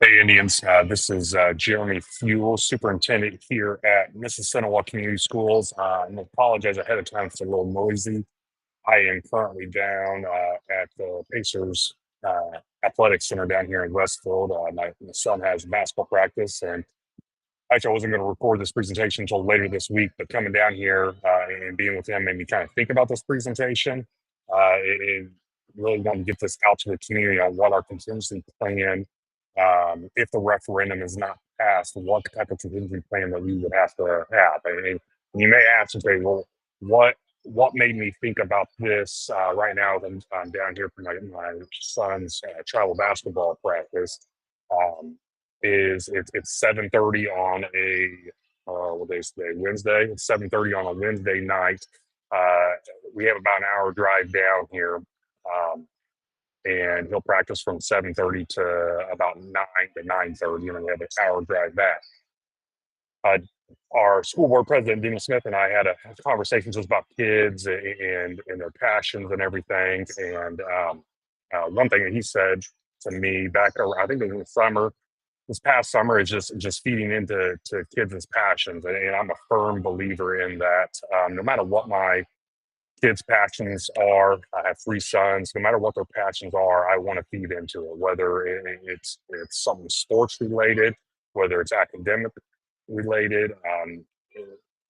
Hey, Indians. This is Jeremy Fuel, superintendent here at Mississinawa Community Schools. I apologize ahead of time if it's a little noisy. I am currently down at the Pacers Athletic Center down here in Westfield. My son has basketball practice, and actually, I wasn't going to record this presentation until later this week, but coming down here and being with him made me kind of think about this presentation. It really wanted to get this out to the community on what our contingency plan, if the referendum is not passed, what type of contingency plan that we would have to have. I mean, you may ask, okay, well, what made me think about this right now that I'm down here for my son's travel basketball practice? Um, it's 7:30 on a what day is today? Wednesday. It's 7:30 on a Wednesday night. Uh, we have about an hour drive down here, and he'll practice from 7:30 to about 9 to 9:30, and then we have an hour drive back. Uh, our school board president, Dina Smith, and I had a conversation just about kids and their passions and everything. And one thing that he said to me back, I think it was in the summer, this past summer, is just feeding into kids' passions, and I'm a firm believer in that. No matter what my kids' passions are, I have three sons. No matter what their passions are, I want to feed into it. Whether it's something sports related, whether it's academic related,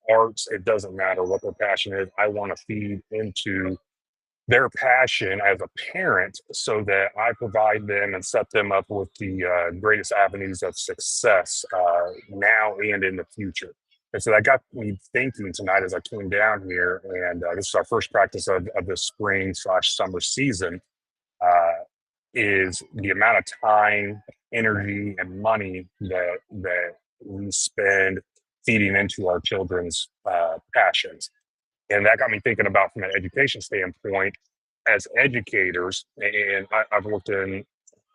arts, it doesn't matter what their passion is. I want to feed into their passion as a parent so that I provide them and set them up with the greatest avenues of success now and in the future. And so that got me thinking tonight as I came down here, and this is our first practice of the spring/summer season, uh, is the amount of time, energy, and money that we spend feeding into our children's passions. And that got me thinking about from an education standpoint, as educators, and I've worked in,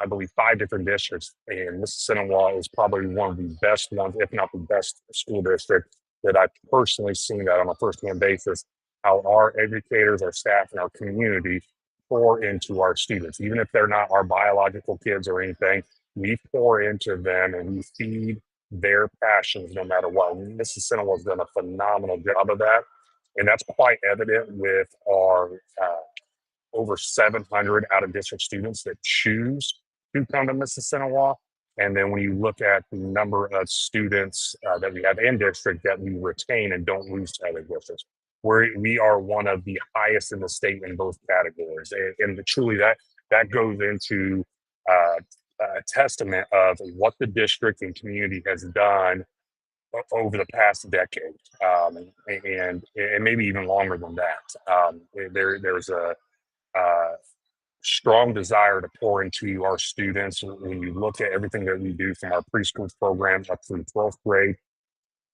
I believe, five different districts, and Mississinawa is probably one of the best ones, if not the best school district that I've personally seen that on a firsthand basis, how our educators, our staff, and our community pour into our students. Even if they're not our biological kids or anything, we pour into them and we feed their passions no matter what. Mississinawa has done a phenomenal job of that, and that's quite evident with our over 700 out of district students that choose to come to Mississinawa. And then when you look at the number of students that we have in district that we retain and don't lose to other districts, we are one of the highest in the state in both categories. And truly that goes into a testament of what the district and community has done over the past decade, and maybe even longer than that. There's a uh, strong desire to pour into our students. When you look at everything that we do from our preschool program up through 12th grade,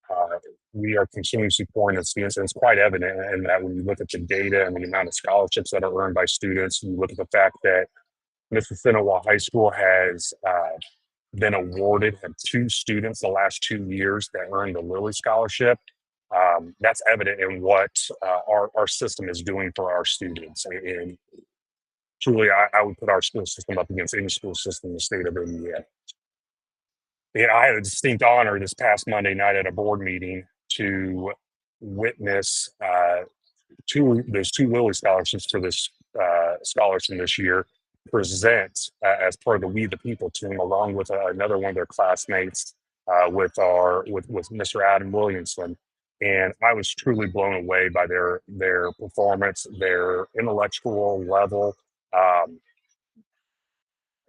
uh, we are continuously pouring into students. And it's quite evident in that when you look at the data and the amount of scholarships that are earned by students, you look at the fact that Mississinawa High School has been awarded, had two students the last 2 years that earned the Lilly Scholarship. That's evident in what our system is doing for our students. And truly, I would put our school system up against any school system in the state of Indiana. And I had a distinct honor this past Monday night at a board meeting to witness those two Lilly scholarships for this scholarship this year present as part of the We the People team, along with another one of their classmates, with Mr. Adam Williamson. And I was truly blown away by their performance, their intellectual level. Um,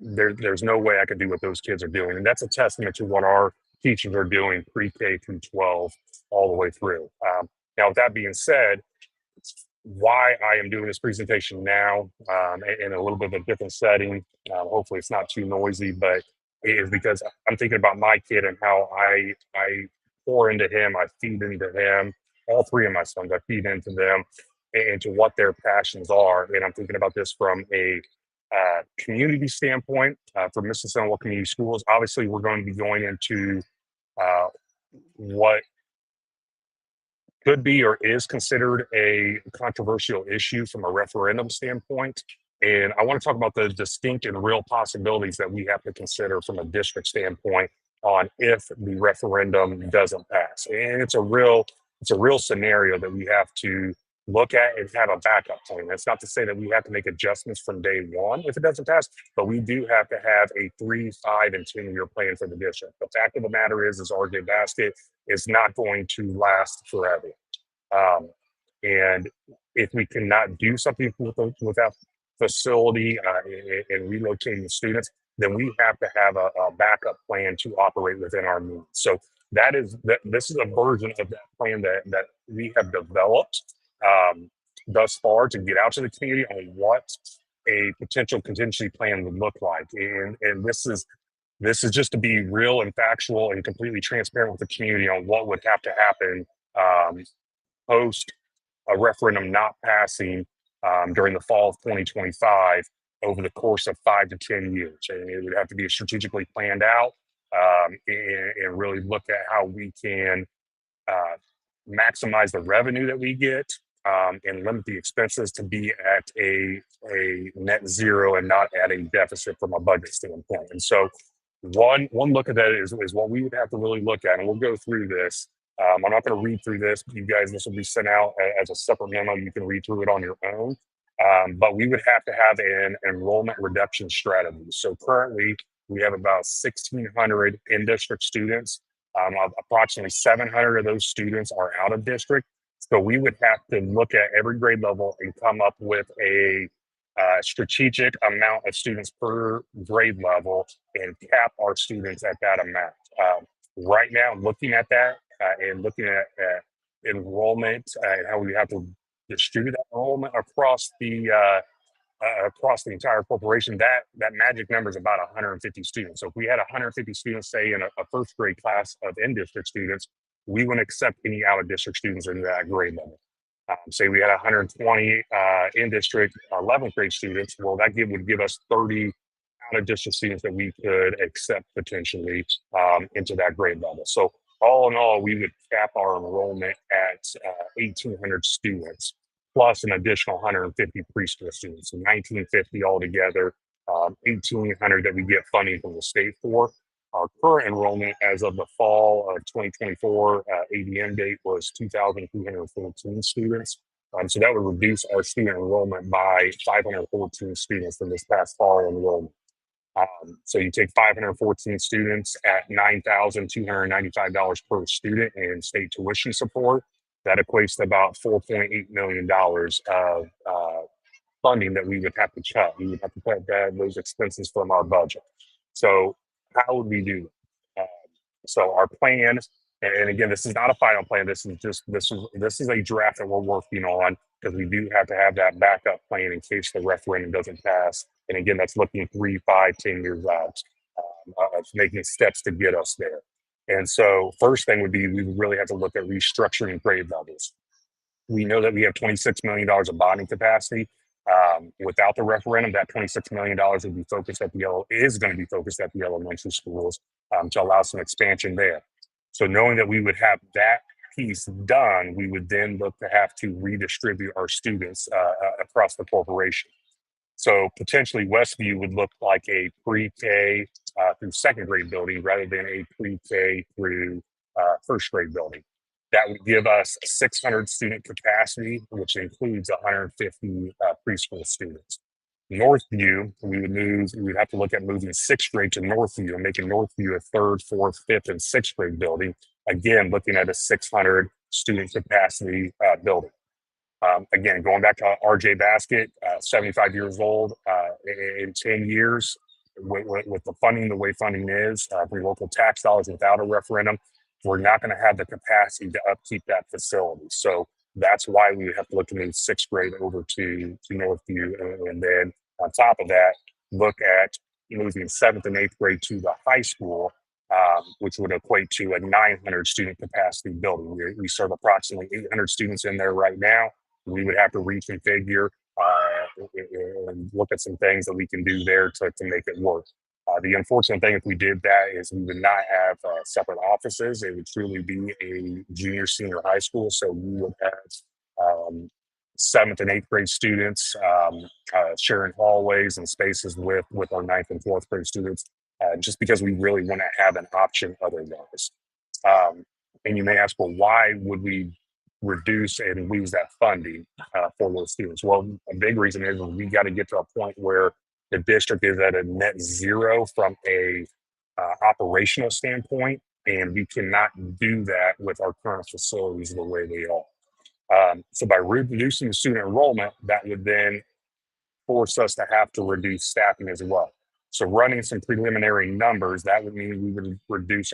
there's no way I could do what those kids are doing. And that's a testament to what our teachers are doing pre-K through 12 all the way through. Now, with that being said, why I am doing this presentation now, in a little bit of a different setting. Hopefully it's not too noisy, but it is because I'm thinking about my kid and how I pour into him, I feed into him. All three of my sons, I feed into them and to what their passions are. And I'm thinking about this from a community standpoint for Mississippi Community Schools. Obviously, we're going to be going into uh, what could be or is considered a controversial issue from a referendum standpoint. And I want to talk about the distinct and real possibilities that we have to consider from a district standpoint on if the referendum doesn't pass. And it's a real scenario that we have to look at and have a backup plan. That's not to say that we have to make adjustments from day one if it doesn't pass, but we do have to have a 3, 5, and 10-year plan for the district. The fact of the matter is RJ Basket is not going to last forever. Um, and if we cannot do something with that facility and relocating students, then we have to have a backup plan to operate within our means. So this is a version of that plan that we have developed thus far to get out to the community on what a potential contingency plan would look like. And this is just to be real and factual and completely transparent with the community on what would have to happen post a referendum not passing during the fall of 2025 over the course of 5 to 10 years. And it would have to be strategically planned out and really look at how we can maximize the revenue that we get and limit the expenses to be at a net zero and not at a deficit from a budget standpoint. And so one look at that is what we would have to really look at, and we'll go through this. I'm not going to read through this. You guys, this will be sent out as a separate memo. You can read through it on your own. But we would have to have an enrollment reduction strategy. So currently, we have about 1,600 in-district students. Approximately 700 of those students are out of district. So we would have to look at every grade level and come up with a strategic amount of students per grade level and cap our students at that amount. Right now, looking at that and looking at enrollment and how we have to distribute that enrollment across the entire corporation, that magic number is about 150 students. So if we had 150 students, say in a first grade class of in-district students, we wouldn't accept any out-of-district students into that grade level. Say we had 120 in-district 11th grade students, well, that would give us 30 out-of-district students that we could accept potentially into that grade level. So all in all, we would cap our enrollment at 1,800 students, plus an additional 150 preschool students, so 1,950 altogether, 1,800 that we get funding from the state for. Our current enrollment as of the fall of 2024 ADM date was 2,314 students. So that would reduce our student enrollment by 514 students from this past fall enrollment. So you take 514 students at $9,295 per student in state tuition support. That equates to about $4.8 million of funding that we would have to cut. We would have to cut those expenses from our budget. So how would we do that? So our plan, and again, this is not a final plan. This is a draft that we're working on because we do have to have that backup plan in case the referendum doesn't pass. And again, that's looking 3, 5, 10 years out, making steps to get us there. And so first thing would be we would really have to look at restructuring grade levels. We know that we have $26 million of bonding capacity. Without the referendum, that $26 million would be focused at is going to be focused at the elementary schools to allow some expansion there. So knowing that we would have that piece done, we would then look to have to redistribute our students across the corporation. So potentially Westview would look like a pre-K through second grade building rather than a pre-K through first grade building. That would give us 600 student capacity, which includes 150 preschool students. Northview, we would have to look at moving sixth grade to Northview and making Northview a third, fourth, fifth, and sixth grade building. Again, looking at a 600 student capacity building. Again, going back to RJ Basket, 75 years old, in 10 years, with the funding the way funding is, for local tax dollars without a referendum, we're not going to have the capacity to upkeep that facility. So that's why we have to look to move sixth grade over to Northview. And then on top of that, look at moving seventh and eighth grade to the high school, which would equate to a 900 student capacity building. We serve approximately 800 students in there right now. We would have to reconfigure and look at some things that we can do there to make it work. The unfortunate thing if we did that is we would not have separate offices. It would truly be a junior, senior high school. So we would have seventh and eighth grade students, sharing hallways and spaces with our ninth and fourth grade students, just because we really want to have an option otherwise. And you may ask, well, why would we reduce and lose that funding for those students? Well, a big reason is we got to get to a point where the district is at a net zero from a operational standpoint, and we cannot do that with our current facilities the way they are. So by reducing student enrollment, that would then force us to have to reduce staffing as well. So running some preliminary numbers, that would mean we would reduce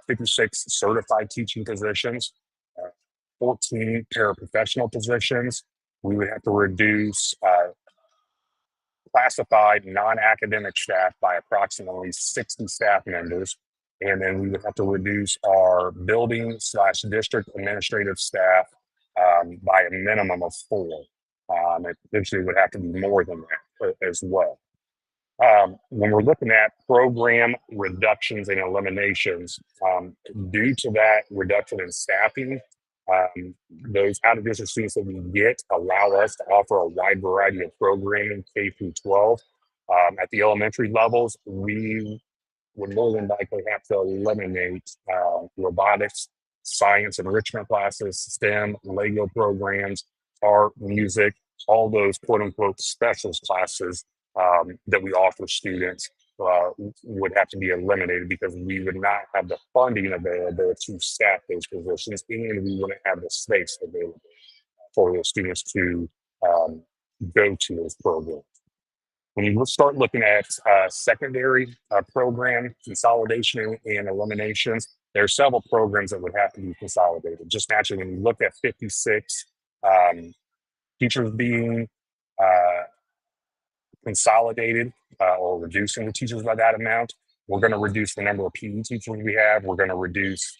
56 certified teaching positions, 14 paraprofessional positions. We would have to reduce classified non-academic staff by approximately 60 staff members. And then we would have to reduce our building/district administrative staff by a minimum of 4. It eventually would have to be more than that as well. When we're looking at program reductions and eliminations, due to that reduction in staffing, those out-of-district students that we get allow us to offer a wide variety of programming K through 12. At the elementary levels, we would more than likely have to eliminate robotics, science enrichment classes, STEM, Lego programs, art, music, all those quote unquote specialist classes that we offer students would have to be eliminated because we would not have the funding available to staff those positions, and we wouldn't have the space available for those students to go to those programs. When you start looking at secondary program consolidation and eliminations, there are several programs that would have to be consolidated. Just naturally, when you look at 56 teachers being consolidated or reducing the teachers by that amount, we're going to reduce the number of PE teachers we have. We're going to reduce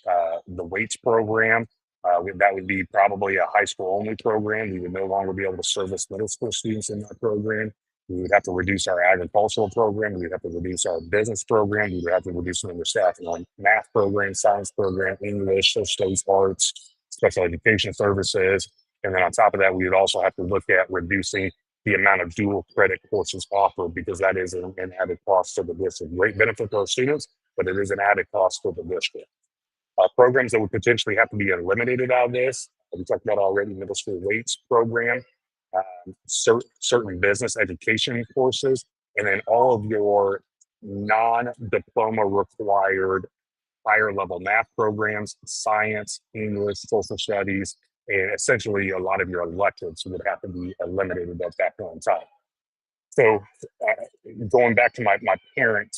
the weights program. That would be probably a high school only program. We would no longer be able to service middle school students in that program. We would have to reduce our agricultural program. We would have to reduce our business program. We would have to reduce the number of staff in our math program, science program, English, social studies, arts, special education services. And then on top of that, we would also have to look at reducing the amount of dual credit courses offered, because that is an added cost to the district. Great benefit for our students, but it is an added cost for the district. Programs that would potentially have to be eliminated out of this, we talked about already, middle school weights program, certain business education courses, and then all of your non-diploma required higher level math programs, science, English, social studies, and essentially a lot of your electives would have to be eliminated at that point in time. So going back to my parent,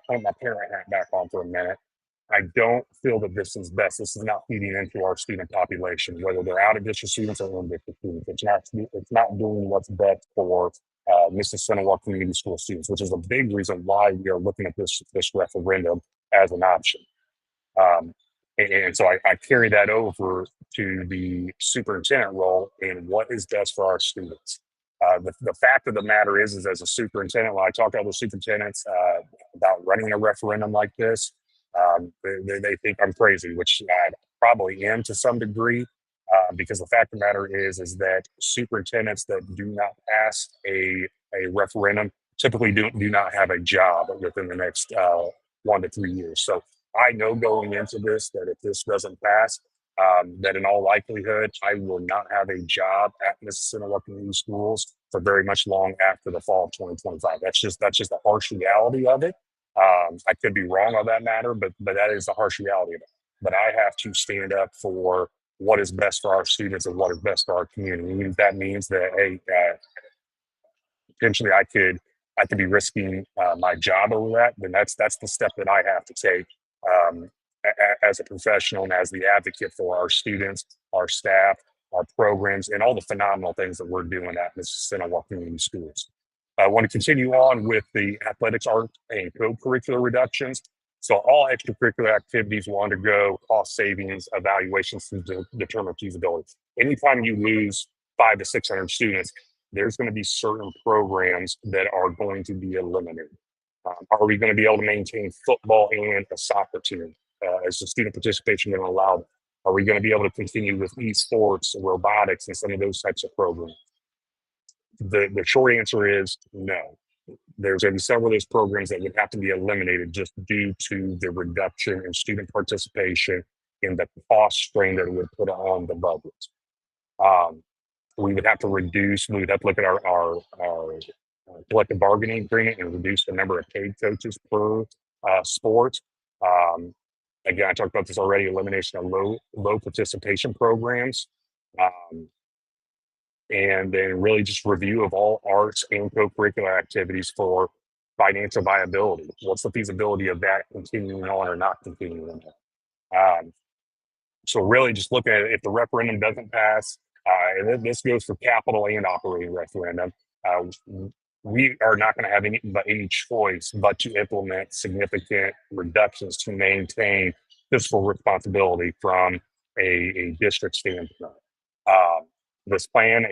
put my parent hat back on for a minute, I don't feel that this is best. This is not feeding into our student population, whether they're out of district students or in district students. It's not doing what's best for Mississinawa Community School students, which is a big reason why we are looking at this referendum as an option. And so I carry that over to the superintendent role and what is best for our students. The fact of the matter is as a superintendent, when I talk to other superintendents about running a referendum like this, they think I'm crazy, which I probably am to some degree, because the fact of the matter is that superintendents that do not pass a referendum typically do not have a job within the next 1 to 3 years. So I know going into this that if this doesn't pass, that in all likelihood, I will not have a job at Mississinawa Community Schools for very much long after the fall of 2025. That's just the harsh reality of it. I could be wrong on that matter, but that is the harsh reality of it. But I have to stand up for what is best for our students and what is best for our community. And if that means that, hey, potentially I could be risking my job over that, then that's the step that I have to take as a professional and as the advocate for our students, our staff, our programs, and all the phenomenal things that we're doing at Mississinawa Community Schools. I want to continue on with the athletics, art, and co-curricular reductions. So all extracurricular activities will undergo cost savings evaluations to determine feasibility. Anytime you lose 500 to 600 students, there's going to be certain programs that are going to be eliminated. Are we going to be able to maintain football and a soccer team? Is the student participation going to allow them? Are we going to be able to continue with esports, robotics, and some of those types of programs? The short answer is no. There's going to be several of those programs that would have to be eliminated just due to the reduction in student participation and the cost strain that it would put on the budget. We would have to reduce, we would have to look at our collective bargaining agreement and reduce the number of paid coaches per sport. Again, I talked about this already, elimination of low participation programs. And then really just review of all arts and co-curricular activities for financial viability. What's the feasibility of that continuing on or not continuing on? So really just looking at it, if the referendum doesn't pass, and this goes for capital and operating referendum, we are not going to have any choice but to implement significant reductions to maintain fiscal responsibility from a district standpoint. This plan,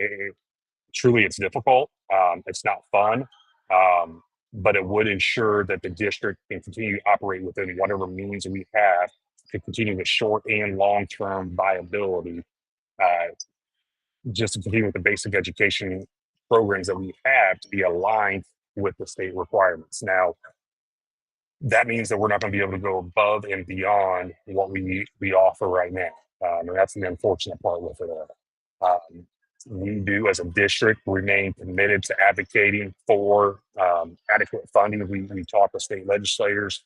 truly, it's difficult. It's not fun, but it would ensure that the district can continue to operate within whatever means we have to continue the short and long-term viability, just to continue with the basic education programs that we have to be aligned with the state requirements. Now, that means that we're not going to be able to go above and beyond what we offer right now. And that's the unfortunate part with it all. We do, as a district, remain committed to advocating for adequate funding. We talk to state legislators.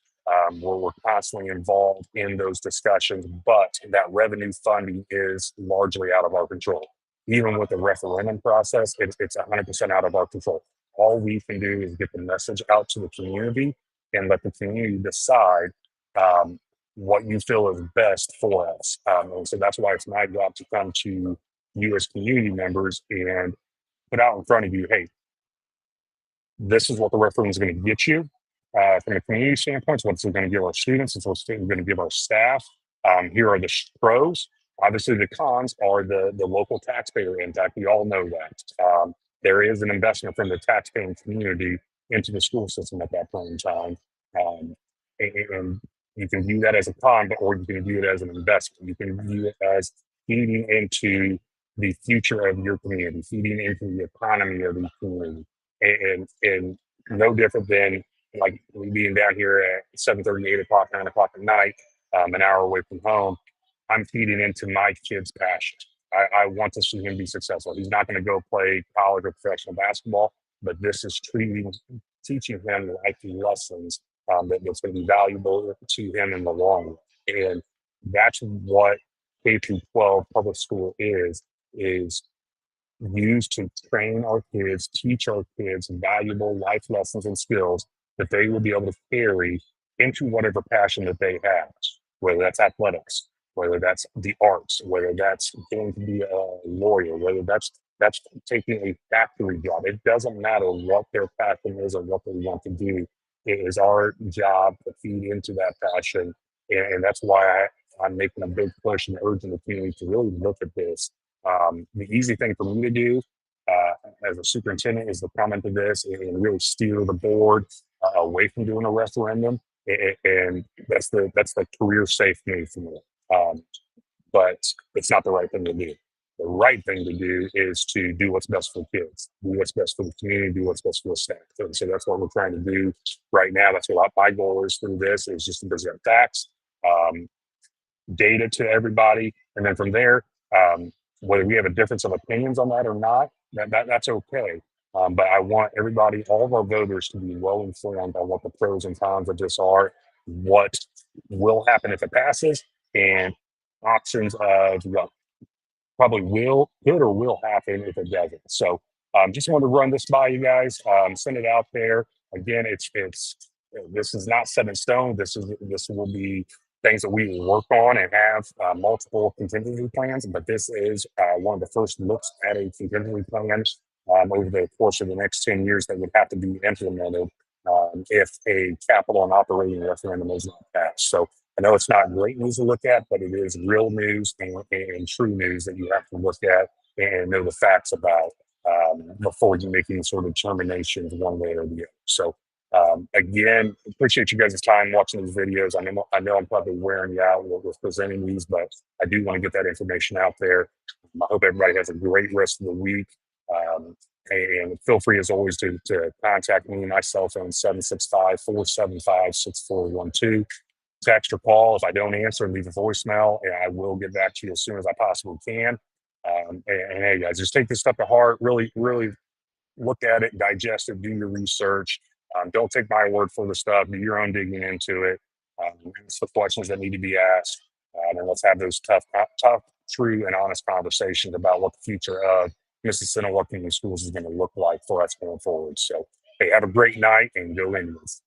We're constantly involved in those discussions, but that revenue funding is largely out of our control. Even with the referendum process, it's 100% out of our control. All we can do is get the message out to the community and let the community decide what you feel is best for us. And so that's why it's my job to come to you as community members and put out in front of you, hey, this is what the referendum is going to get you from a community standpoint. It's what's going to give our students. It's what's going to give our staff. Here are the pros. Obviously, the cons are the local taxpayer impact. We all know that. There is an investment from the taxpaying community into the school system at that point in time. And you can view that as a con, or you can view it as an investment. You can view it as feeding into the future of your community, feeding into the economy of the community. And no different than like being down here at 7:30, 8 o'clock, 9 o'clock at night, an hour away from home. I'm feeding into my kid's passion. I want to see him be successful. He's not going to go play college or professional basketball, but this is teaching him life lessons that's going to be valuable to him in the long run. And that's what K through 12 public school is used to train our kids, teach our kids valuable life lessons and skills that they will be able to carry into whatever passion that they have, whether that's athletics, whether that's the arts, whether that's going to be a lawyer, whether that's taking a factory job. It doesn't matter what their passion is or what they want to do. It is our job to feed into that passion. And that's why I'm making a big push and urging the community to really look at this. The easy thing for me to do as a superintendent is to comment to this and really steer the board away from doing a referendum. And that's the career safe move for me. But it's not the right thing to do. The right thing to do is to do what's best for kids, do what's best for the community, do what's best for the staff. And so that's what we're trying to do right now. That's what my goal is through this, is just to present facts, data to everybody. And then from there, whether we have a difference of opinions on that or not, that's okay. But I want everybody, all of our voters, to be well informed on what the pros and cons of this are, what will happen if it passes, and options of what probably could or will happen if it doesn't. So just wanted to run this by you guys, send it out there. Again, this is not set in stone. This will be things that we will work on and have multiple contingency plans, but this is one of the first looks at a contingency plan over the course of the next 10 years that would have to be implemented if a capital and operating referendum is not passed. So I know it's not great news to look at, but it is real news and true news that you have to look at and know the facts about before you make any sort of determinations one way or the other. So Again, appreciate you guys' time watching these videos. I know I'm probably wearing you out with presenting these, but I do want to get that information out there. I hope everybody has a great rest of the week. And feel free, as always, to contact me. My cell phone, 765-475-6412. Text or call. If I don't answer, leave a voicemail, and I will get back to you as soon as I possibly can. And hey, guys, just take this stuff to heart. Really, really look at it, digest it, do your research. Don't take my word for the stuff. Do your own digging into it. Ask the questions that need to be asked, and let's have those tough, true, and honest conversations about what the future of Mississippi Community Schools is going to look like for us going forward. So, hey, have a great night and go Indians.